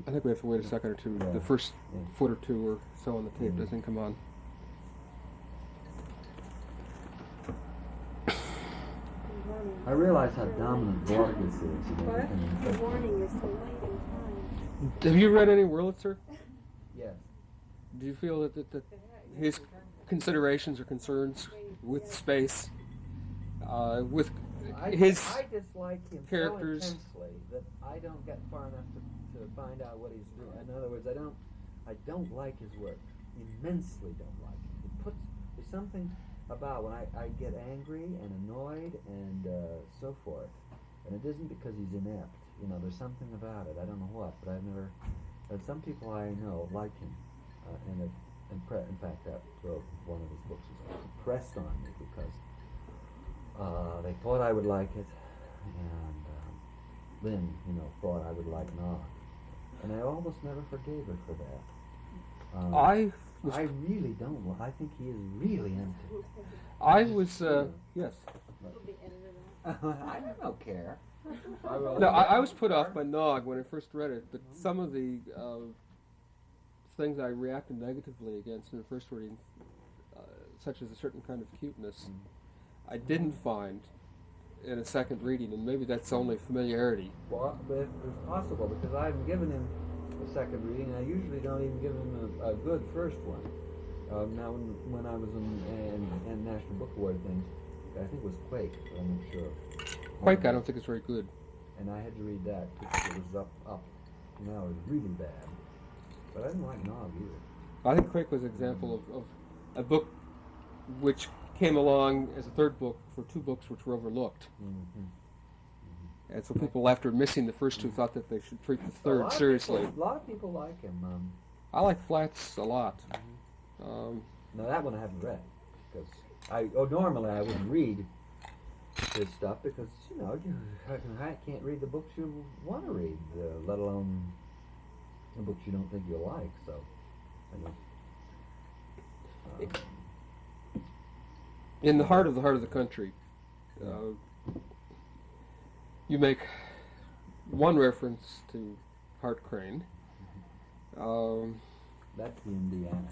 I think we have to wait a second or two. Yeah. The first Yeah. foot or two or so on the tape doesn't come on. I realize how dominant Borges is. And What? everything. The warning is so late in time. Have you read any Wurlitzer? Yes. Do you feel that his considerations or concerns with space, with his I dislike him characters. so intensely that I don't get far enough to find out what he's doing. In other words, I don't like his work. Immensely don't like it. There's something about when I get angry and annoyed and so forth, and it isn't because he's inept. You know, there's something about it. I don't know what, but I've never. Some people I know like him, and in fact, that one of his books was pressed on me because they thought I would like it, and Lynn, thought I would like Nog, and I almost never forgave her for that. I really don't. I think he is really empty. I was yes. I don't care. No, I was put off by Nog when I first read it, but some of the things I reacted negatively against in the first reading, such as a certain kind of cuteness, I didn't find in a second reading, and maybe that's only familiarity. Well, but it's possible because I haven't given him a second reading. I usually don't even give him a good first one. Now, when I was in National Book Award things, I think it was Quake, but I'm not sure. Quake, I don't think it's very good. And I had to read that because it was up. Now it was really bad. But I didn't like Nog either. I think Quake was an example of a book which came along as a third book for two books which were overlooked. And so people, after missing the first two, thought that they should treat the third seriously. A lot of people like him. I like Flats a lot. Now that one I haven't read because normally I wouldn't read his stuff because I can't read the books you want to read, let alone the books you don't think you'll like. So, in the heart of the country, you make one reference to Hart Crane. That's the Indiana.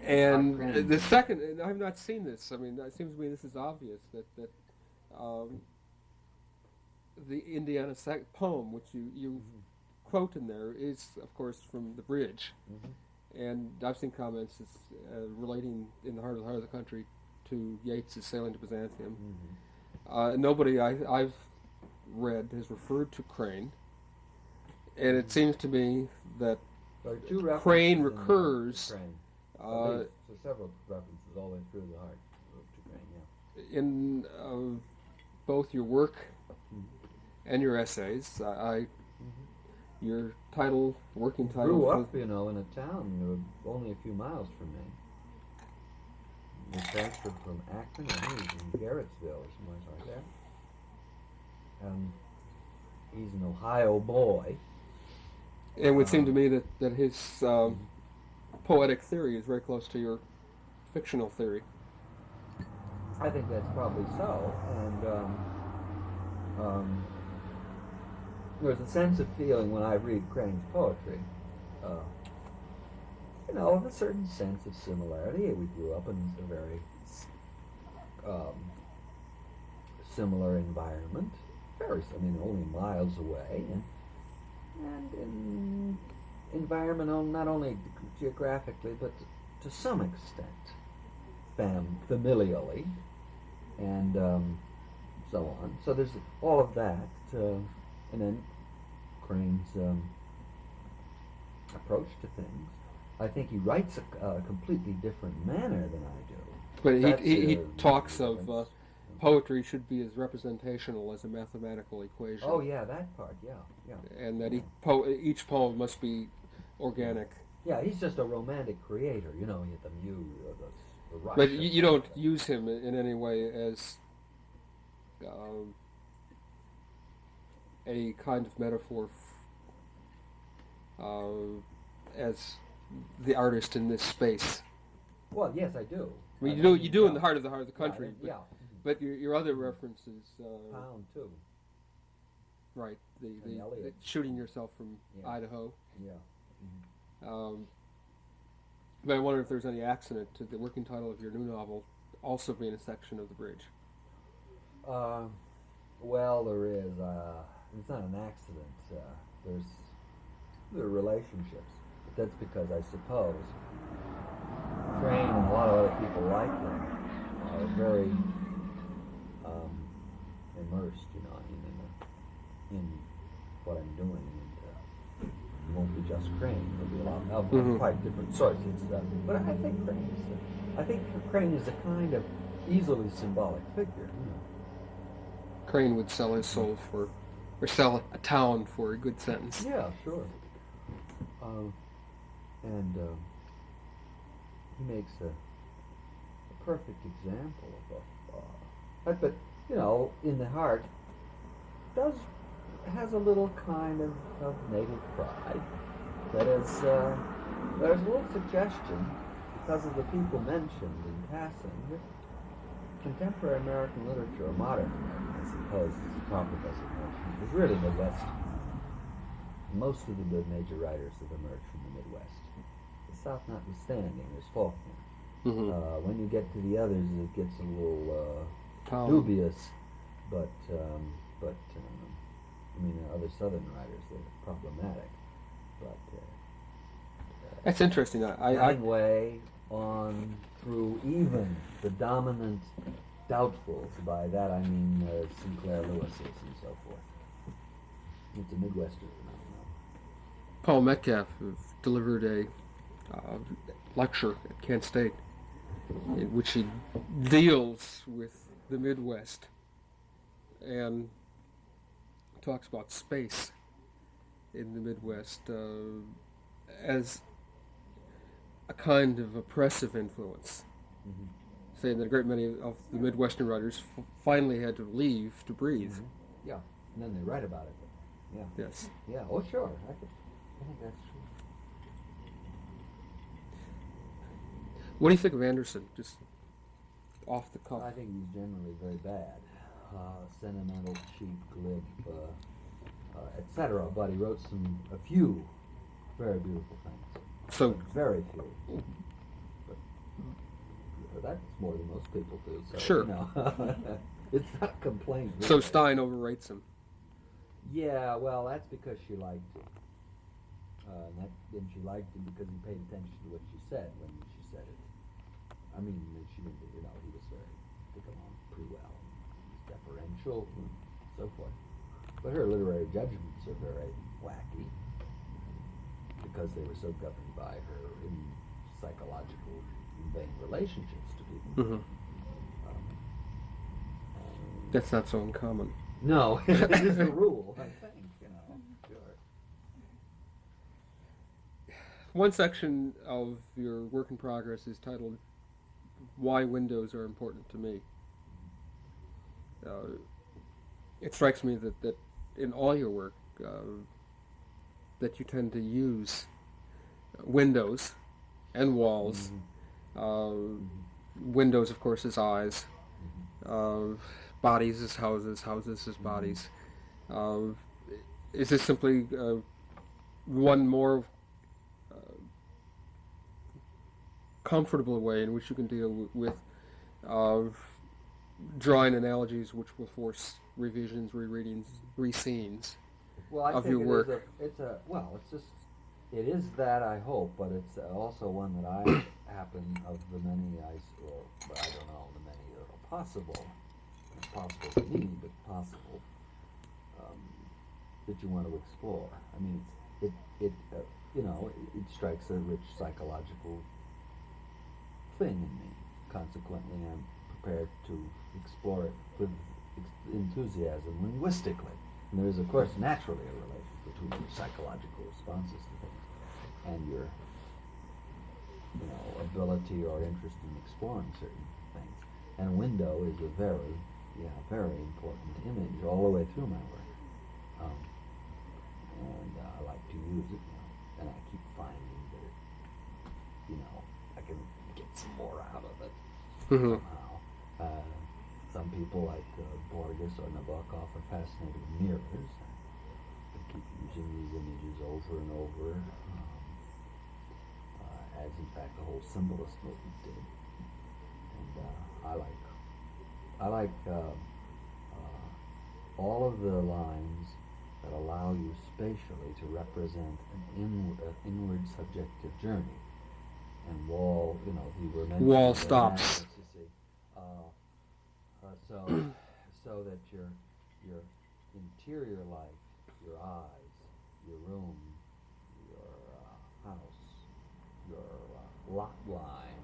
And the second, and I've not seen this. I mean, it seems to me this is obvious that the Indiana poem, which you quote in there, is of course from The Bridge, and I've seen comments relating in the heart of the country to Yeats's Sailing to Byzantium. Nobody I've read has referred to Crane, and it seems to me that Crane recurs. So several references all the way through the Hart to Crane, yeah. In both your work and your essays, your working title. Grew up, in a town only a few miles from me. He transferred from Akron, and he was in Garrettsville or somewhere like that. He's an Ohio boy. It would seem to me that his poetic theory is very close to your fictional theory. I think that's probably so, and there's a sense of feeling when I read Crane's poetry, of a certain sense of similarity. We grew up in a very similar environment, only miles away, and in environment not only geographically but to some extent familially, and so on. So there's all of that, and then Crane's approach to things. I think he writes a completely different manner than I do. But he talks of poetry should be as representational as a mathematical equation. Oh yeah, that part, yeah. And that each poem must be organic. Yeah, he's just a romantic creator, he had the muse, the rush. But you don't use him in any way as a kind of metaphor as the artist in this space. Well, yes, I do. I mean, you do in the heart of the country. Yeah. But your other references. Pound too. right, the Elliot. shooting yourself from Yeah. Idaho. Yeah. But I wonder if there's any accident to the working title of your new novel also being a section of the bridge. Well, there is. It's not an accident. There are relationships, but that's because I suppose Crane and a lot of other people like him are very immersed, in what I'm doing. And it won't be just Crane. There'll be a lot of quite different sorts of stuff. But I think Crane is a kind of easily symbolic figure. Crane would sell his soul for, or sell a town for a good sentence. Yeah, sure. And he makes a perfect example of but in the Hart has a little kind of native pride that is there's a little suggestion because of the people mentioned in passing that contemporary American literature, or modern American, I suppose is the proper designation, is really Midwestern. Most of the good major writers have emerged from the Midwest. The South notwithstanding, there's Faulkner. When you get to the others, it gets a little dubious, but other Southern writers, they're problematic. But that's interesting. Hemingway on through even the dominant doubtfuls. By that I mean Sinclair Lewis's and so forth. It's a Midwestern phenomenon. Paul Metcalf delivered a lecture at Kent State in which he deals with the Midwest and talks about space in the Midwest as a kind of oppressive influence, saying that a great many of the Midwestern writers finally had to leave to breathe. Yeah, and then they write about it. Yeah. Yes. Yeah. Oh, sure. I think that's true. What do you think of Anderson? Just off the cuff. I think he's generally very bad, sentimental, cheap, glib, etc. But he wrote a few very beautiful things. So very few. But that's more than most people do. So, sure. It's not a complaint. Really. So Stein overrates him. Yeah, well, that's because she liked him. And she liked him because he paid attention to what she said when she said it. I mean, she didn't, he was very, took him on pretty well. He's deferential and so forth. But her literary judgments are very wacky because they were so governed by her psychological vain relationships to people. That's not so uncommon. No, it is the rule, I think, sure. One section of your work in progress is titled "Why Windows Are Important to Me." It strikes me that in all your work that you tend to use windows and walls. Windows, of course, as eyes. Bodies as houses, houses as bodies. Is this simply one more comfortable way in which you can deal with drawing analogies which will force revisions, rereadings, re-scenes of your work? It is that, I hope, but it's also one that I happen of the many I don't know, the many that are possible. Possible to me, but possible that you want to explore. I mean, it strikes a rich psychological thing in me. Consequently, I'm prepared to explore it with enthusiasm linguistically. And there is, of course, naturally a relation between your psychological responses to things and your, ability or interest in exploring certain things. And a window is a very important image all the way through my work. And I like to use it, and I keep finding that I can get some more out of it somehow. Some people like Borges or Nabokov are fascinated with mirrors. using these images over and over, as in fact the whole symbolist movement did. And I like all of the lines that allow you spatially to represent an inward subjective journey. And Wall, you were mentioning Wall the stops. limericks, you see. So that your interior life, your eyes, your room, your house, your lot line,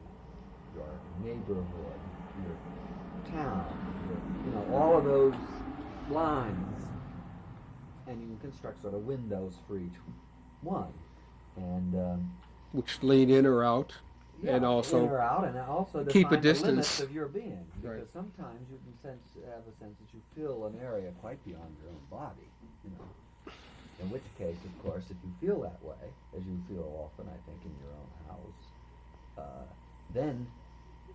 your neighborhood, your town, all of those lines, and you can construct sort of windows for each one, and which lean in or out, and also in or out, and also keep a define the limits distance of your being. Because Right. sometimes you can have a sense that you fill an area quite beyond your own body. In which case, of course, if you feel that way, as you feel often, I think, in your own house, then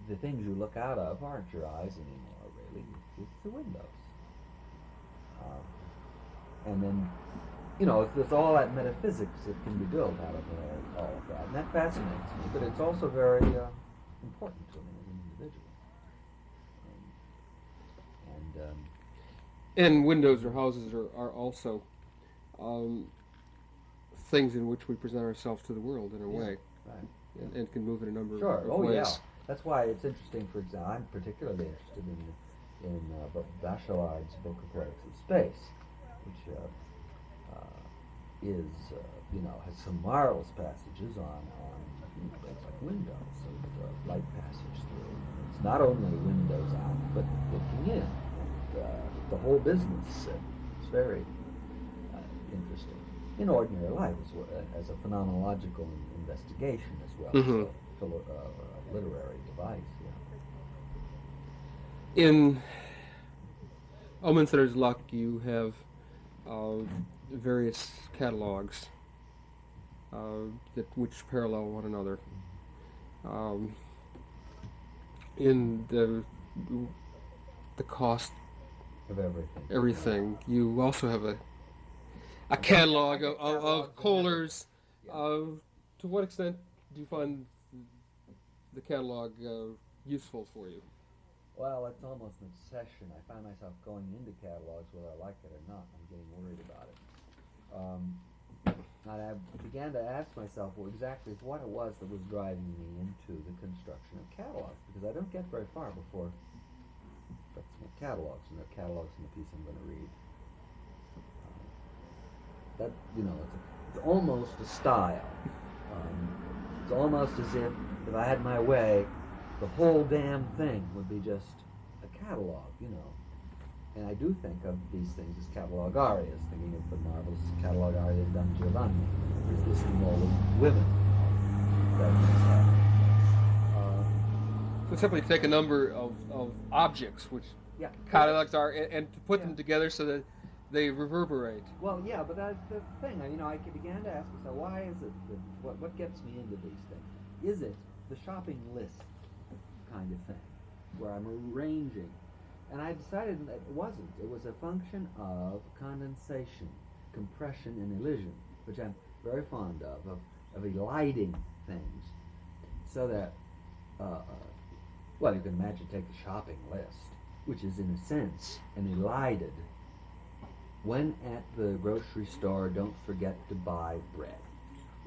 the things you look out of aren't your eyes anymore, really. It's the windows. And then, there's all that metaphysics that can be built out of all of that. And that fascinates me, but it's also very important to me as an individual. and windows or houses are also things in which we present ourselves to the world in a way, Right. and can move in a number Sure. of Oh, ways. yeah. That's why it's interesting. For example, I'm particularly interested in Bachelard's book of Poetics of Space, which has some marvelous passages on things like windows and light passage through. It's not only windows out, but looking in. And the whole business is very interesting in ordinary life as a phenomenological investigation as well Mhm. as a literary device. In Omensetter's Luck, you have various catalogs which parallel one another. In the cost Of everything, you also have a catalog of Kohler's. Yeah. To what extent do you find the catalog useful for you? Well, it's almost an obsession. I find myself going into catalogs whether I like it or not. I'm getting worried about it. And I began to ask myself exactly what it was that was driving me into the construction of catalogs, because I don't get very far before that's my catalogs, and there are catalogs in the piece I'm going to read. It's almost a style. It's almost as if I had my way, the whole damn thing would be just a catalog, And I do think of these things as catalog arias, thinking of the marvelous catalog aria of Don Giovanni. There's listening all the women. So simply take a number of objects, which catalogs are, and to put them together so that they reverberate. Well, yeah, but that's the thing. I began to ask myself, why is it that what gets me into these things? Is it the shopping list kind of thing, where I'm arranging? And I decided that it wasn't. It was a function of condensation, compression, and elision, which I'm very fond of eliding things, so that, you can imagine, take a shopping list, which is in a sense an elided. When at the grocery store, don't forget to buy bread.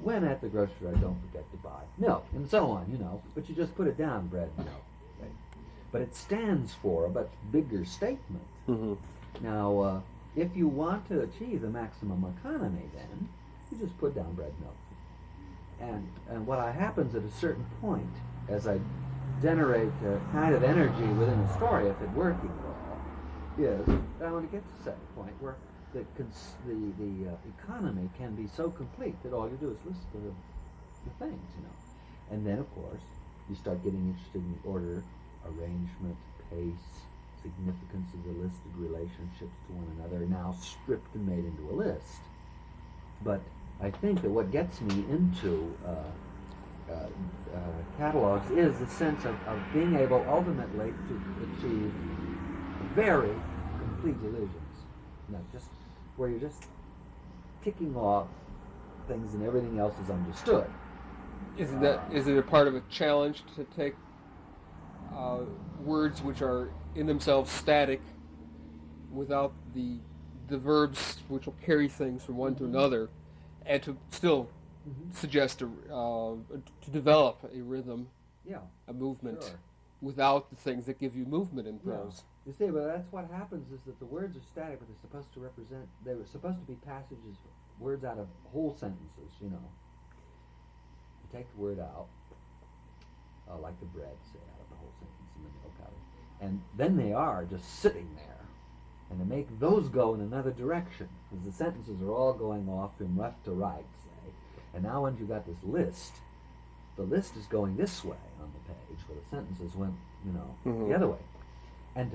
When at the grocery store, don't forget to buy milk, and so on, But you just put it down, bread, milk. Right? But it stands for a much bigger statement. Mm-hmm. Now, if you want to achieve the maximum economy, then you just put down bread, milk. And what happens at a certain point, as I generate a kind of energy within a story, if it's working at all, is that I want to get to a certain point where the economy can be so complete that all you do is list the things, And then, of course, you start getting interested in order, arrangement, pace, significance of the listed relationships to one another, now stripped and made into a list. But I think that what gets me into catalogs is the sense of being able ultimately to achieve very complete illusions. Just where you're just ticking off things and everything else is understood. Is it a part of a challenge to take words which are in themselves static without the verbs which will carry things from one to another, and to still suggest to develop a rhythm, a movement, Sure. without the things that give you movement in prose? You see, but that's what happens is that the words are static, but they're supposed to represent, they were supposed to be passages, words out of whole sentences, you know. You take the word out, like the bread, say, out of the whole sentence, and the milk out of it. And then they are just sitting there. And to make those go in another direction, because the sentences are all going off from left to right, say. And now once you've got this list, the list is going this way on the page, where the sentences went, you know, the other way. And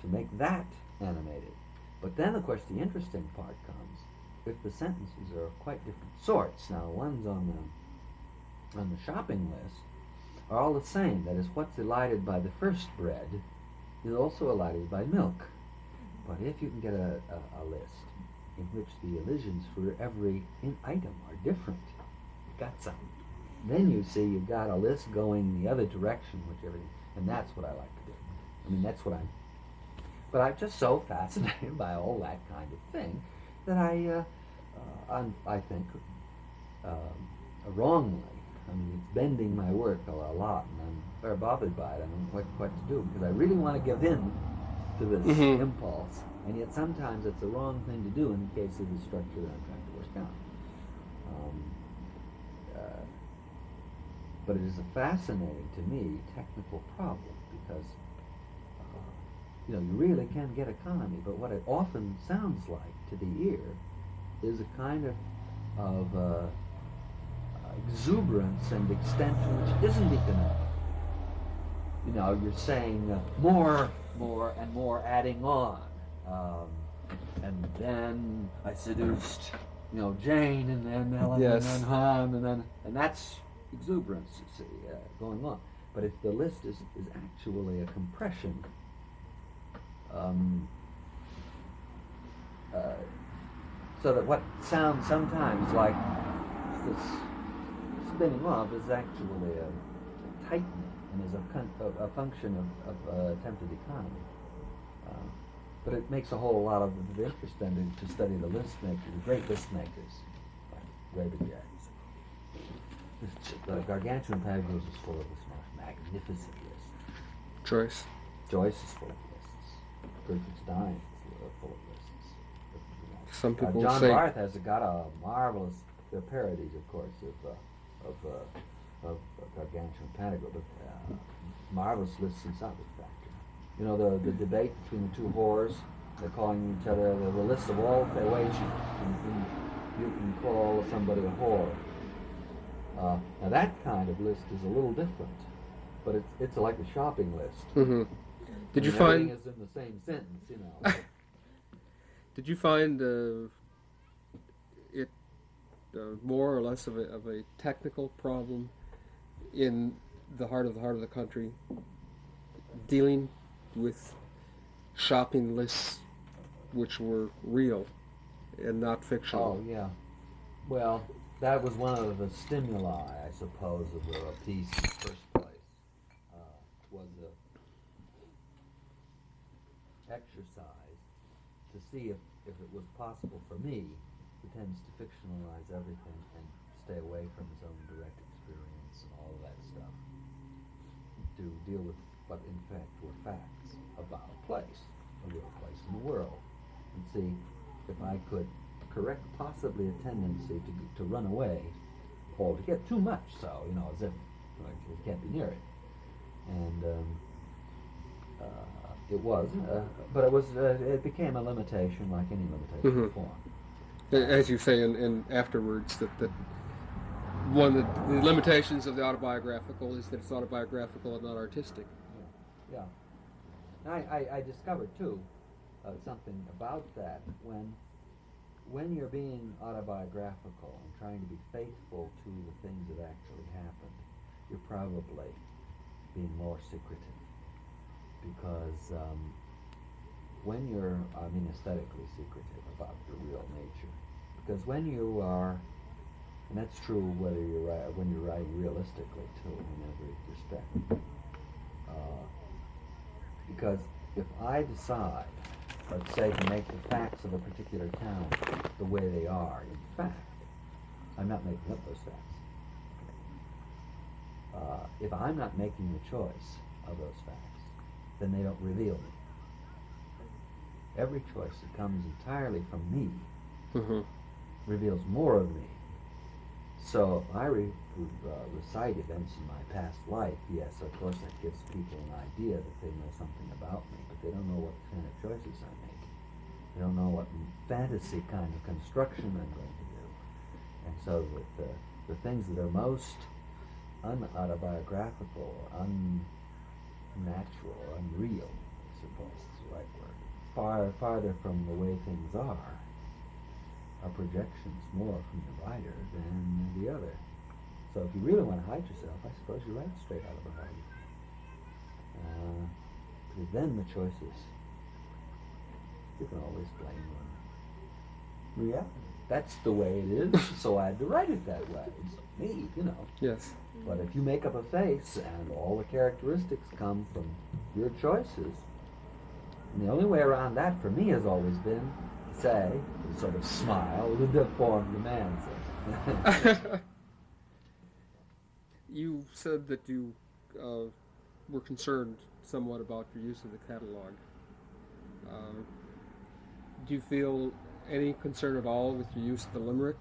to make that animated. But then, of course, the interesting part comes if the sentences are of quite different sorts. Now, the ones on the shopping list are all the same. That is, what's elided by the first bread is also elided by milk. But if you can get a list in which the elisions for every item are different, you've got something. Then you see you've got a list going the other direction, and that's what I like to do. I mean, that's what but I'm just so fascinated by all that kind of thing that I think wrongly. I mean, it's bending my work a lot, and I'm very bothered by it. I don't know what to do, because I really want to give in to this impulse, and yet sometimes it's the wrong thing to do in the case of the structure that I'm trying to work out. But it is a fascinating, to me, technical problem, because you know, you really can get economy, but what it often sounds like to the ear is a kind of exuberance and extension which isn't economic. You know, you're saying more, and more adding on. And then I seduced, you know, Jane, and then Ellen, Yes. and then Han, and that's exuberance, you see, going on. But if the list is actually a compression, so that what sounds sometimes like this spinning off is actually a tightening, and is a function of attempted economy. But it makes a whole lot of interest then to study the list makers, the great list makers, like Weber Jacks. The Gargantuan Panegyrics is full of this most magnificent list. Joyce. Joyce is full of lists. Gertrude Stein is full of lists. Some people John say Barth has got a marvelous, they're parodies, of course, of Gargantuan Panegyrics, but marvelous lists in subject factor. You know, the debate between the two whores, they're calling each other the list of all the ways you can call somebody a whore. Now that kind of list is a little different, but it's like a shopping list. Mm-hmm. Did you everything find? is in the same sentence, you know. Did you find it more or less of a technical problem in the heart of the country, dealing with shopping lists which were real and not fictional? Oh, yeah. Well, that was one of the stimuli, I suppose, of the piece in the first place. Was the exercise to see if it was possible for me, who tends to fictionalize everything and stay away from his own direct experience and all of that stuff, to deal with what in fact were facts about a place, a real place in the world, and see if I could correct possibly a tendency to run away, or to get too much so, you know, as if like, you can't be near it. And it was, but it became a limitation, like any limitation of form. As you say in afterwards, that one of the limitations of the autobiographical is that it's autobiographical and not artistic. Yeah. I discovered too something about that when you're being autobiographical and trying to be faithful to the things that actually happened, you're probably being more secretive, because when you're, aesthetically secretive about your real nature, because when you are, and that's true whether when you're writing realistically too, in every respect. Because if I decide, let's say, to make the facts of a particular town the way they are, in fact, I'm not making up those facts. If I'm not making the choice of those facts, then they don't reveal me. Every choice that comes entirely from me reveals more of me. So I recite events in my past life. Yes, of course, that gives people an idea that they know something about me, but they don't know what kind of choices I'm making. They don't know what fantasy kind of construction I'm going to do. And so that the things that are most unautobiographical or unnatural or unreal, I suppose is the right word, farther from the way things are projections more from the writer than the other. So if you really want to hide yourself, I suppose you write straight out of a heart. Because then the choices, you can always blame on reality. That's the way it is, so I had to write it that way. It's me, you know. Yes. But if you make up a face and all the characteristics come from your choices, and the only way around that for me has always been to say, to sort of smile with the form demands it. You said that you were concerned somewhat about your use of the catalog. Do you feel any concern at all with your use of the limerick,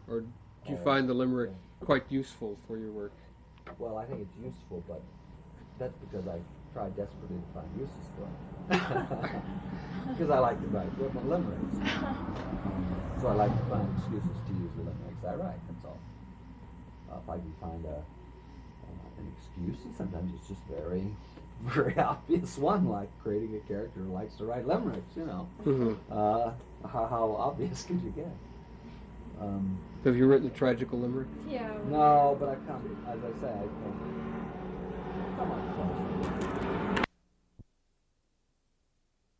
or do you find the limerick quite useful for your work? Well, I think it's useful, but that's because I try desperately to find uses for it. Because I like to write limericks. So I like to find excuses to use the limericks I write, that's all. If I can find an excuse, and sometimes it's just very, very obvious one, like creating a character who likes to write limericks, you know. How obvious could you get? Have you written a tragical limerick? Yeah. No, but I come, as I say, I come on close.